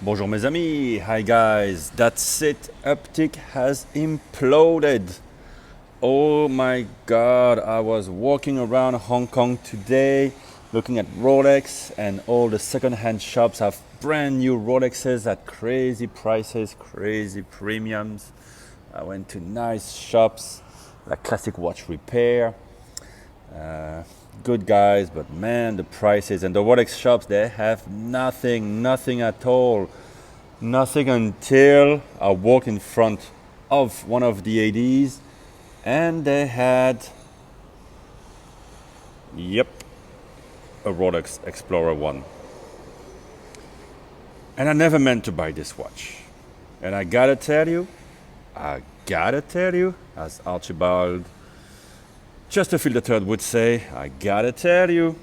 Bonjour mes amis, hi guys, that's it, Uptick has imploded. Oh my god, I was walking around Hong Kong today looking at Rolex, and all the second-hand shops have brand new Rolexes at crazy prices, crazy premiums. I went to nice shops like Classic Watch Repair. Good guys, but man, the prices and the Rolex shops, they have nothing at all. Nothing until I walked in front of one of the ADs and they had, yep, a Rolex Explorer 1. And I never meant to buy this watch. And I gotta tell you, as Archibald Chesterfield III would say, I gotta tell you,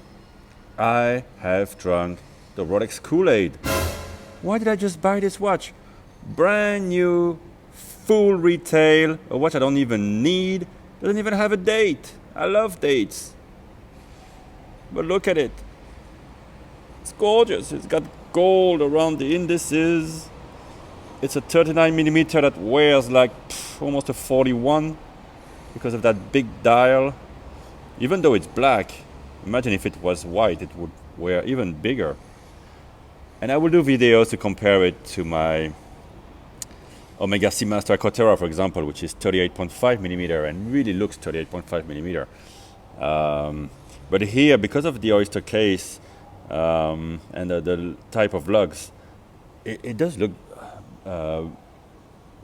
I have drunk the Rolex Kool-Aid. Why did I just buy this watch? Brand new, full retail, a watch I don't even need, doesn't even have a date. I love dates. But look at it. It's gorgeous. It's got gold around the indices. It's a 39mm that wears like almost a 41 because of that big dial. Even though it's black, imagine if it was white, it would wear even bigger. And I will do videos to compare it to my Omega Seamaster Cotera, for example, which is 38.5mm and really looks 38.5mm. But here, because of the oyster case and the type of lugs, it does look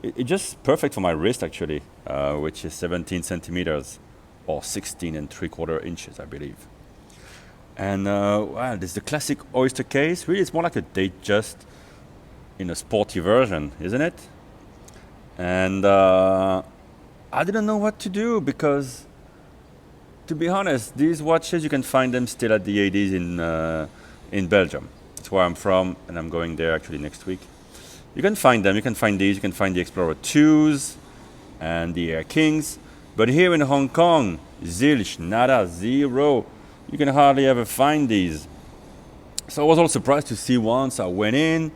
it's just perfect for my wrist actually, which is 17 centimeters or 16 3/4 inches, I believe. And wow, this is the classic oyster case. Really, it's more like a Datejust in a sporty version, isn't it? And I didn't know what to do because, to be honest, these watches, you can find them still at the ADs in Belgium. That's where I'm from, and I'm going there actually next week. You can find them. You can find these. You can find the Explorer 2s and the Air Kings. But here in Hong Kong, zilch, nada, zero. You can hardly ever find these. So I was all surprised to see once I went in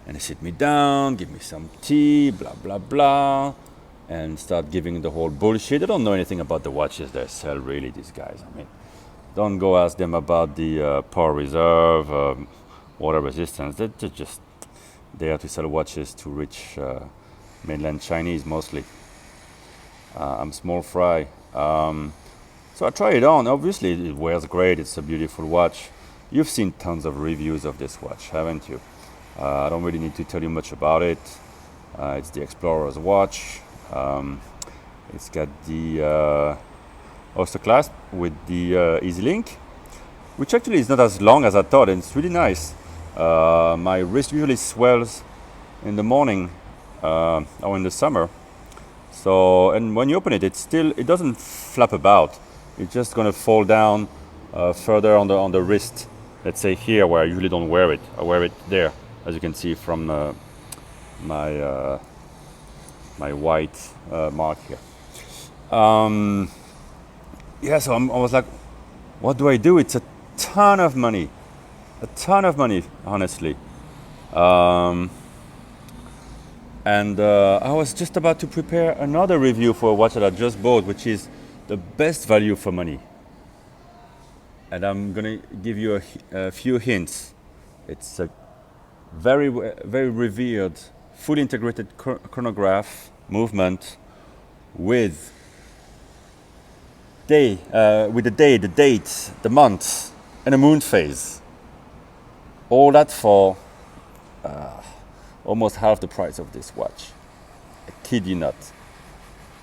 and they sit me down, give me some tea, blah, blah, blah, and start giving the whole bullshit. They don't know anything about the watches they sell, really, these guys. I mean, don't go ask them about the power reserve, water resistance. They're just there to sell watches to rich mainland Chinese mostly. I'm small fry. So I tried it on. Obviously, it wears great. It's a beautiful watch. You've seen tons of reviews of this watch, haven't you? I don't really need to tell you much about it. It's the Explorer's watch. It's got the oyster clasp with the Easylink, which actually is not as long as I thought, and it's really nice. My wrist usually swells in the morning or in the summer. So, and when you open it, it doesn't flap about. It's just gonna fall down further on the wrist. Let's say here, where I usually don't wear it. I wear it there, as you can see from my white mark here. Yeah, so I was like, what do I do? It's a ton of money, honestly. And I was just about to prepare another review for a watch that I just bought, which is the best value for money. And I'm gonna give you a few hints. It's a very revered, fully integrated chronograph movement with the day, the date, the month, and a moon phase. All that for almost half the price of this watch. I kid you not.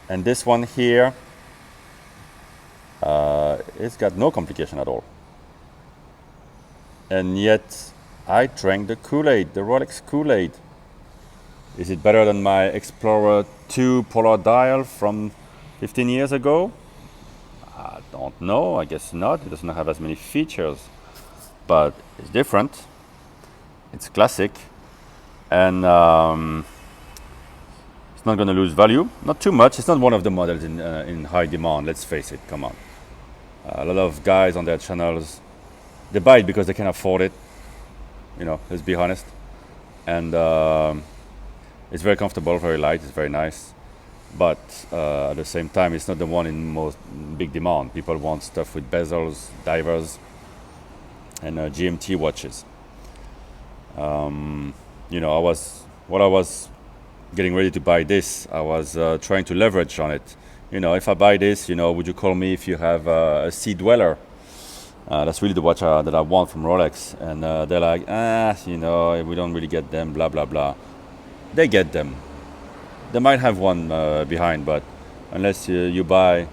And this one here, it's got no complication at all. And yet, I drank the Kool-Aid, the Rolex Kool-Aid. Is it better than my Explorer 2 polar dial from 15 years ago? I don't know, I guess not. It doesn't have as many features, but it's different. It's classic. And it's not going to lose value, not too much. It's not one of the models in high demand, let's face it, come on. A lot of guys on their channels, they buy it because they can afford it, let's be honest. and it's very comfortable, very light, it's very nice. But at the same time, it's not the one in most big demand. People want stuff with bezels, divers, and GMT watches. While I was getting ready to buy this, I was trying to leverage on it. If I buy this, would you call me if you have a Sea Dweller? That's really the watch that I want from Rolex. And they're like, we don't really get them, blah, blah, blah. They get them. They might have one behind, but unless you buy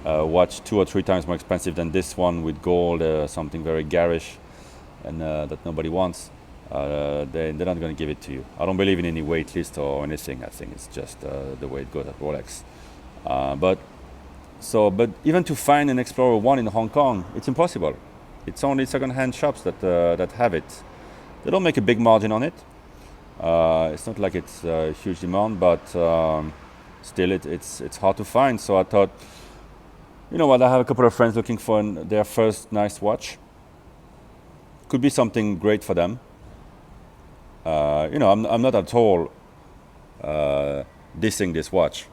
a watch 2 or 3 times more expensive than this one with gold, something very garish, and that nobody wants, they're not going to give it to you. I don't believe in any wait list or anything. I think it's just the way it goes at Rolex. But even to find an Explorer 1 in Hong Kong, it's impossible. It's only second-hand shops that have it. They don't make a big margin on it. It's not like it's a huge demand, but still it's hard to find. So I thought, I have a couple of friends looking for their first nice watch. Could be something great for them. I'm not at all dissing this watch.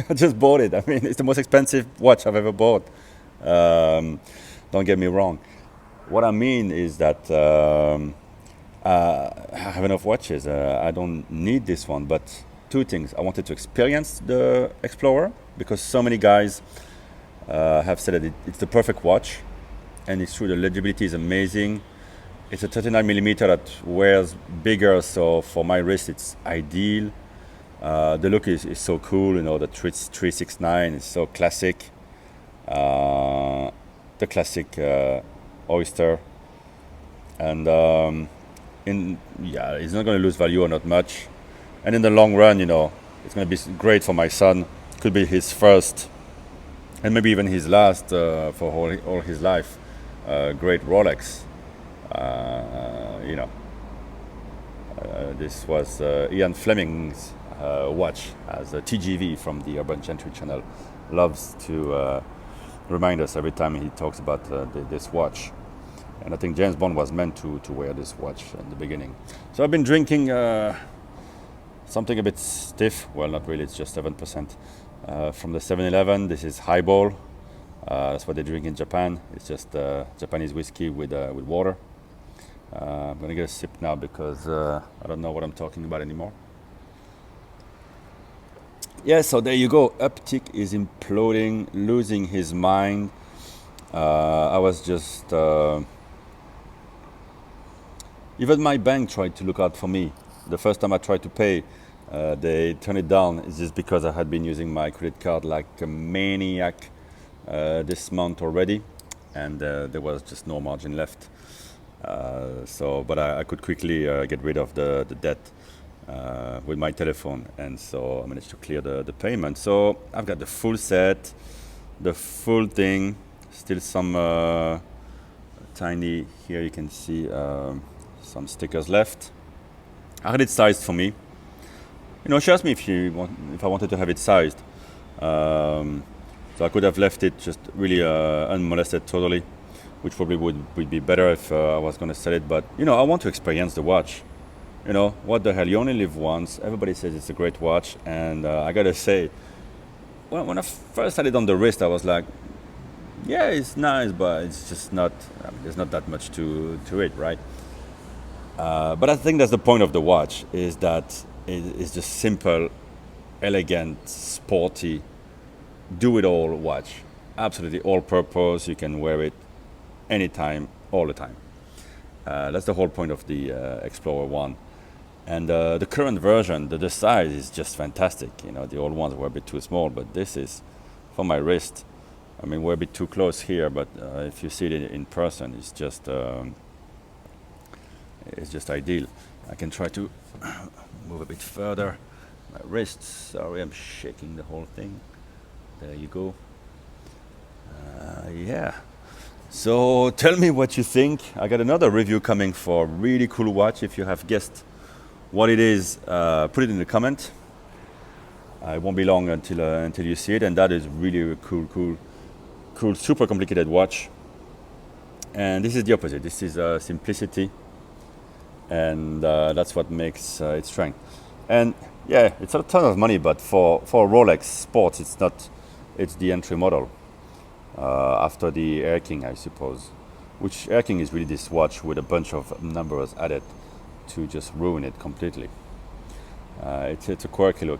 I just bought it. I mean, it's the most expensive watch I've ever bought. Don't get me wrong. What I mean is that I have enough watches. I don't need this one, but 2 things. I wanted to experience the Explorer because so many guys have said that it's the perfect watch, and it's true. The legibility is amazing. It's a 39mm that wears bigger, so for my wrist it's ideal. The look is so cool, the 369 is so classic. The classic Oyster, and it's not going to lose value or not much. And in the long run, it's going to be great for my son. Could be his first, and maybe even his last for all his life. Great Rolex. This was Ian Fleming's watch, as a TGV from the Urban Gentry channel loves to remind us every time he talks about this watch. And I think James Bond was meant to wear this watch in the beginning. So I've been drinking something a bit stiff. Well, not really, it's just 7%. From the 7-Eleven, this is Highball. That's what they drink in Japan. It's just Japanese whiskey with water. I'm going to get a sip now because I don't know what I'm talking about anymore. Yeah, so there you go. Uptick is imploding, losing his mind. I was just... even my bank tried to look out for me. The first time I tried to pay, they turned it down. It's just because I had been using my credit card like a maniac this month already, and there was just no margin left. But I could quickly get rid of the debt with my telephone, and so I managed to clear the payment. So I've got the full set, the full thing. Still some tiny, here you can see some stickers left. I had it sized for me. She asked me if I wanted to have it sized. So I could have left it just really unmolested totally, which probably would be better if I was going to sell it. But, I want to experience the watch. What the hell, you only live once. Everybody says it's a great watch. And I got to say, when I first had it on the wrist, I was like, yeah, it's nice, but it's just not, there's not that much to it, right? But I think that's the point of the watch, is that it's just simple, elegant, sporty, do-it-all watch. Absolutely all-purpose. You can wear it anytime, all the time. That's the whole point of the Explorer 1. And the current version, the size is just fantastic. The old ones were a bit too small, but this is, for my wrist, I mean, we're a bit too close here, but if you see it in person, it's just ideal. I can try to move a bit further. My wrist, sorry, I'm shaking the whole thing. There you go. Yeah. So tell me what you think. I got another review coming for a really cool watch. If you have guessed what it is, put it in the comment. It won't be long until you see it, and that is really a cool, super complicated watch. And this is the opposite. This is simplicity. and that's what makes its strength. And yeah, it's a ton of money, but for Rolex Sports, it's not. It's the entry model after the Air King, I suppose. Which Air King is really this watch with a bunch of numbers added to just ruin it completely. It's a quirky look.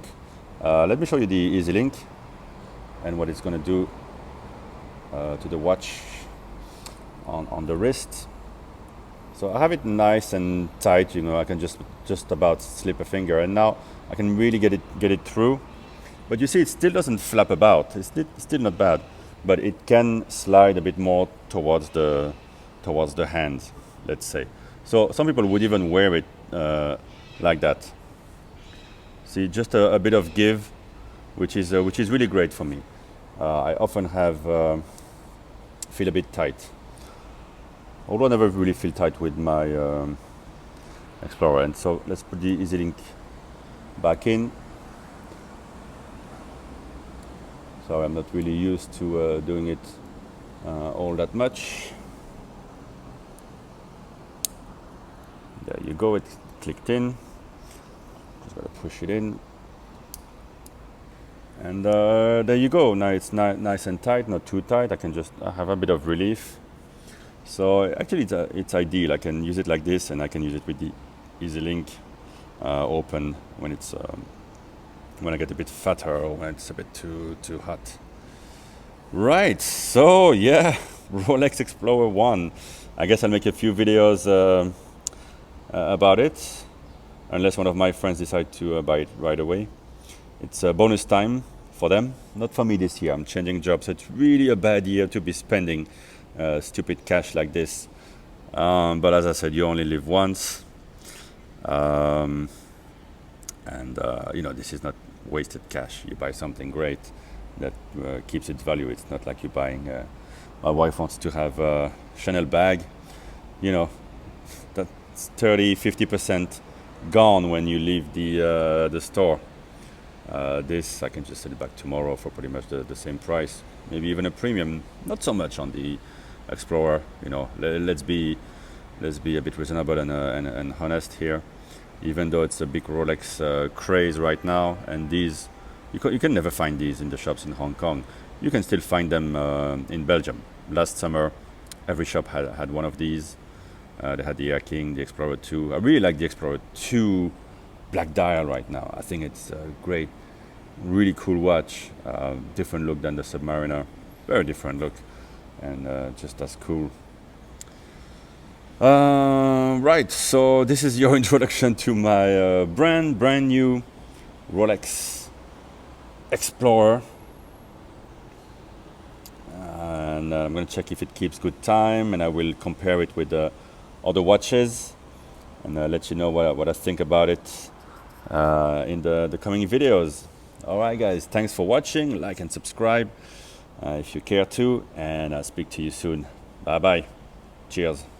Let me show you the Easylink and what it's going to do to the watch on the wrist. So I have it nice and tight, you know, I can just about slip a finger, and now I can really get it through. But you see, it still doesn't flap about. It's still not bad, but it can slide a bit more towards the hand, let's say. So some people would even wear it like that. See, just a bit of give, which is really great for me. I often feel a bit tight. Although I never really feel tight with my Explorer. And so let's put the Easylink back in. So I'm not really used to doing it all that much. There you go, it clicked in. Just gotta push it in. And there you go. Now it's nice and tight, not too tight. I have a bit of relief. So actually it's ideal. I can use it like this, and I can use it with the Easylink open when I get a bit fatter or when it's a bit too hot. Right, so yeah, Rolex Explorer 1. I guess I'll make a few videos about it, unless one of my friends decide to buy it right away. It's a bonus time for them, not for me this year. I'm changing jobs, so it's really a bad year to be spending stupid cash like this. But as I said, you only live once. You know, this is not wasted cash. You buy something great that keeps its value. It's not like you're buying. My wife wants to have a Chanel bag. You know, that's 30-50% gone when you leave the store. This I can just sell it back tomorrow for pretty much the same price, maybe even a premium. Not so much on the Explorer. You know, let's be a bit reasonable and honest here. Even though it's a big Rolex craze right now, and these you can never find these in the shops in Hong Kong. You can still find them in Belgium. Last summer, every shop had one of these. They had the Air King, the Explorer 2. I really like the Explorer 2 black dial right now. I think it's a great, really cool watch. Different look than the Submariner. Very different look, and just as cool. Right, so this is your introduction to my brand new Rolex Explorer. And I'm going to check if it keeps good time, and I will compare it with other watches and let you know what I think about it in the coming videos. Alright guys, thanks for watching. Like and subscribe if you care to, and I'll speak to you soon. Bye bye. Cheers.